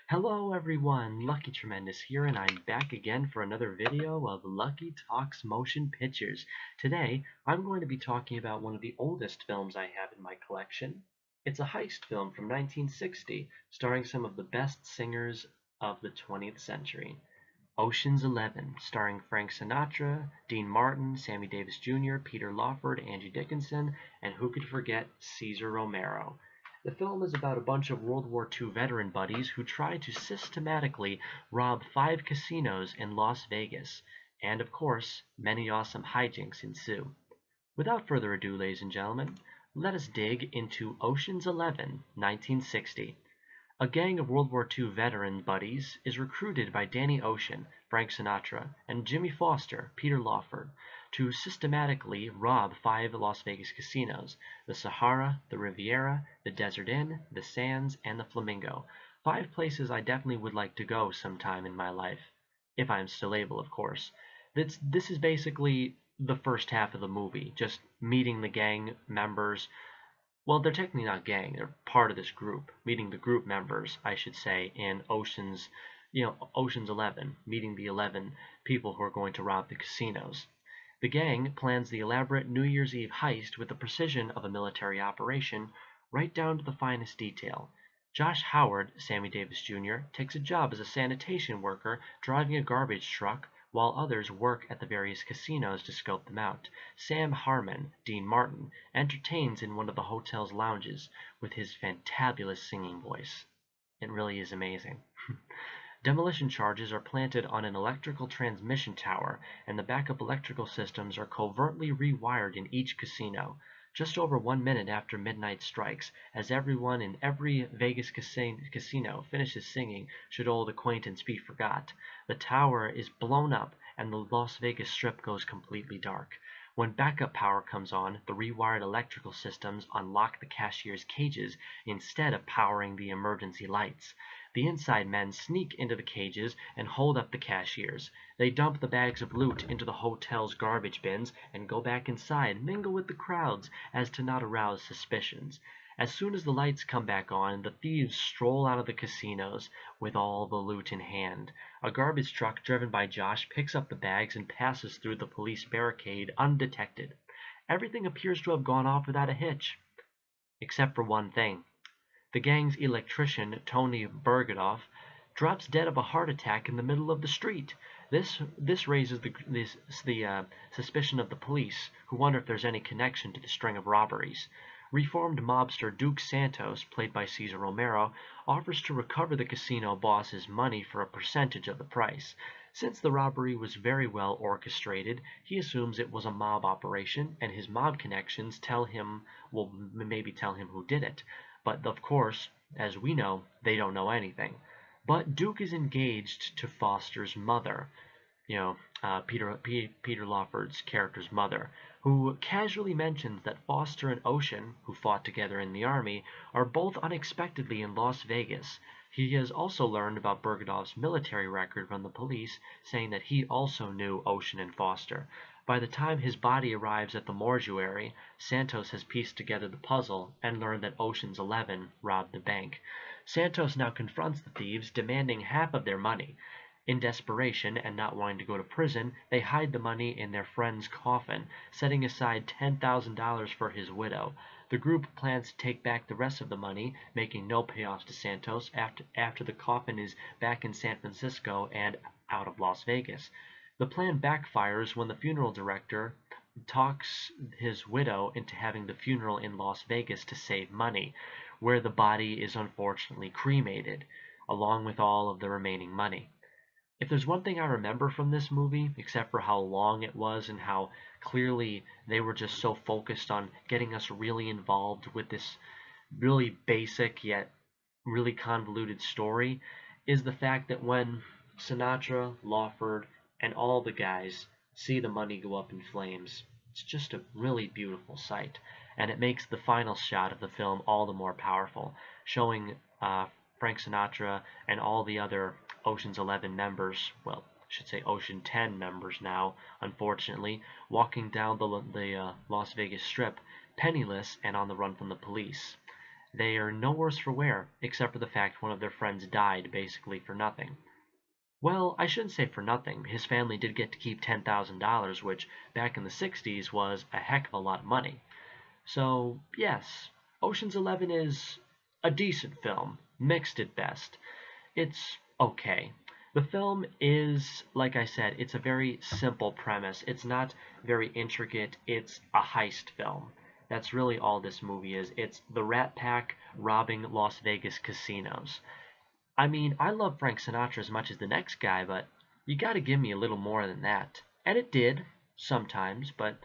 Hello everyone, Lucky Tremendous here, and I'm back again for another video of Lucky Talks Motion Pictures. Today, I'm going to be talking about one of the oldest films I have in my collection. It's a heist film from 1960, starring some of the best singers of the 20th century. Ocean's 11, starring Frank Sinatra, Dean Martin, Sammy Davis Jr., Peter Lawford, Angie Dickinson, and who could forget Cesar Romero. The film is about a bunch of World War II veteran buddies who try to systematically rob 5 casinos in Las Vegas, and of course, many awesome hijinks ensue. Without further ado, ladies and gentlemen, let us dig into Ocean's 11, 1960. A gang of World War II veteran buddies is recruited by Danny Ocean, Frank Sinatra, and Jimmy Foster, Peter Lawford, to systematically rob 5 Las Vegas casinos: the Sahara, the Riviera, the Desert Inn, the Sands, and the Flamingo. 5 places I definitely would like to go sometime in my life, if I'm still able, of course. This is basically the first half of the movie, just meeting the gang members. Well, they're technically not gang, they're part of this group, meeting the group members, I should say, in Ocean's 11, meeting the 11 people who are going to rob the casinos. The gang plans the elaborate New Year's Eve heist with the precision of a military operation, right down to the finest detail. Josh Howard, Sammy Davis Jr., takes a job as a sanitation worker driving a garbage truck while others work at the various casinos to scope them out. Sam Harmon, Dean Martin, entertains in one of the hotel's lounges with his fantabulous singing voice. It really is amazing. Demolition charges are planted on an electrical transmission tower, and the backup electrical systems are covertly rewired in each casino. Just over 1 minute after midnight strikes, as everyone in every Vegas casino finishes singing "Should Old Acquaintance Be Forgot," the tower is blown up and the Las Vegas Strip goes completely dark. When backup power comes on, the rewired electrical systems unlock the cashier's cages instead of powering the emergency lights. The inside men sneak into the cages and hold up the cashiers. They dump the bags of loot into the hotel's garbage bins and go back inside, mingle with the crowds as to not arouse suspicions. As soon as the lights come back on, the thieves stroll out of the casinos with all the loot in hand. A garbage truck driven by Josh picks up the bags and passes through the police barricade undetected. Everything appears to have gone off without a hitch, except for one thing. The gang's electrician, Tony Bergadoff, drops dead of a heart attack in the middle of the street. This raises the suspicion of the police, who wonder if there's any connection to the string of robberies. Reformed mobster Duke Santos, played by Cesar Romero, offers to recover the casino boss's money for a percentage of the price. Since the robbery was very well orchestrated, he assumes it was a mob operation, and his mob connections maybe tell him who did it. But of course, as we know, they don't know anything. But Duke is engaged to Foster's mother, Peter Lawford's character's mother, who casually mentions that Foster and Ocean, who fought together in the army, are both unexpectedly in Las Vegas. He has also learned about Bergadoff's military record from the police, saying that he also knew Ocean and Foster. By the time his body arrives at the mortuary, Santos has pieced together the puzzle and learned that Ocean's 11 robbed the bank. Santos now confronts the thieves, demanding half of their money. In desperation, and not wanting to go to prison, they hide the money in their friend's coffin, setting aside $10,000 for his widow. The group plans to take back the rest of the money, making no payoffs to Santos after the coffin is back in San Francisco and out of Las Vegas. The plan backfires when the funeral director talks his widow into having the funeral in Las Vegas to save money, where the body is unfortunately cremated, along with all of the remaining money. If there's one thing I remember from this movie, except for how long it was and how clearly they were just so focused on getting us really involved with this really basic yet really convoluted story, is the fact that when Sinatra, Lawford, and all the guys see the money go up in flames, it's just a really beautiful sight, and it makes the final shot of the film all the more powerful, showing Frank Sinatra and all the other Ocean's 11 members, well, I should say Ocean 10 members now, unfortunately, walking down the Las Vegas Strip, penniless and on the run from the police. They are no worse for wear, except for the fact one of their friends died basically for nothing. Well, I shouldn't say for nothing. His family did get to keep $10,000, which back in the 60s was a heck of a lot of money. So, yes, Ocean's 11 is a decent film, mixed at best. It's okay. The film is, like I said, it's a very simple premise. It's not very intricate. It's a heist film. That's really all this movie is. It's the Rat Pack robbing Las Vegas casinos. I mean, I love Frank Sinatra as much as the next guy, but you gotta give me a little more than that. And it did, sometimes, but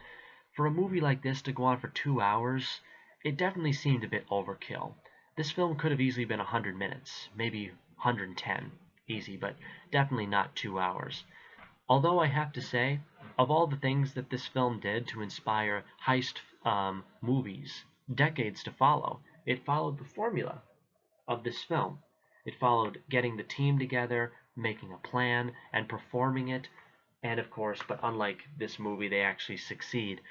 for a movie like this to go on for 2 hours, it definitely seemed a bit overkill. This film could have easily been 100 minutes, maybe 110, easy, but definitely not 2 hours. Although I have to say, of all the things that this film did to inspire heist movies, decades to follow, it followed the formula of this film. It followed getting the team together, making a plan, and performing it. And of course, but unlike this movie, they actually succeed.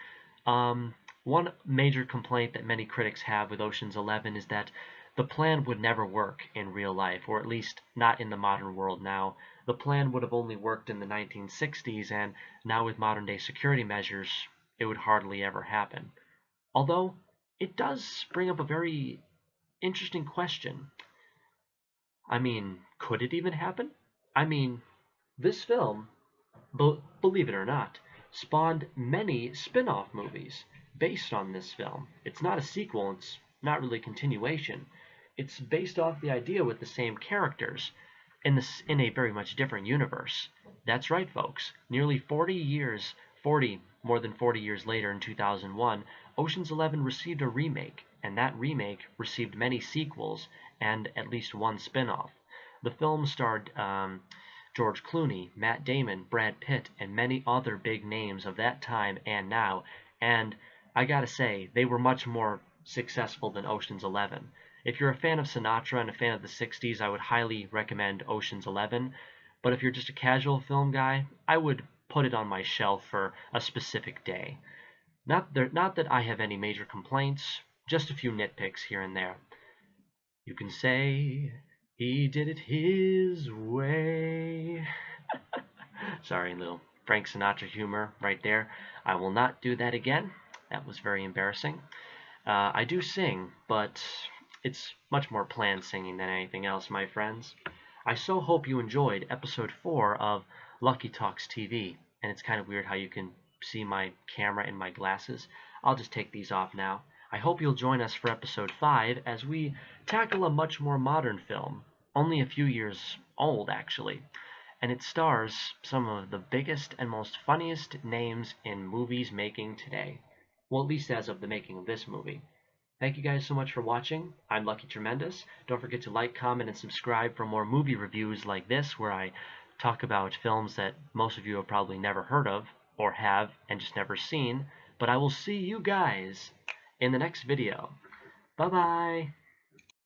One major complaint that many critics have with Ocean's 11 is that the plan would never work in real life, or at least not in the modern world now. The plan would have only worked in the 1960s, and now with modern day security measures, it would hardly ever happen. Although, it does bring up a very interesting question. I mean, could it even happen? I mean, this film, believe it or not, spawned many spin-off movies based on this film. It's not a sequel, it's not really a continuation. It's based off the idea with the same characters in a very much different universe. That's right, folks. Nearly 40 years, more than 40 years later in 2001, Ocean's 11 received a remake, and that remake received many sequels and at least one spin-off. The film starred George Clooney, Matt Damon, Brad Pitt, and many other big names of that time and now, and I gotta say, they were much more successful than Ocean's 11. If you're a fan of Sinatra and a fan of the 60s, I would highly recommend Ocean's 11, but if you're just a casual film guy, I would put it on my shelf for a specific day. Not that I have any major complaints, just a few nitpicks here and there. You can say he did it his way. Sorry, little Frank Sinatra humor right there. I will not do that again. That was very embarrassing. I do sing, but it's much more planned singing than anything else, my friends. I so hope you enjoyed episode 4 of Lucky Talks TV. And it's kind of weird how you can see my camera in my glasses. I'll just take these off now. I hope you'll join us for episode 5 as we tackle a much more modern film, only a few years old actually, and it stars some of the biggest and most funniest names in movies making today. Well, at least as of the making of this movie. Thank you guys so much for watching. I'm Lucky Tremendous. Don't forget to like, comment, and subscribe for more movie reviews like this where I talk about films that most of you have probably never heard of or have and just never seen. But I will see you guys in the next video. Bye-bye.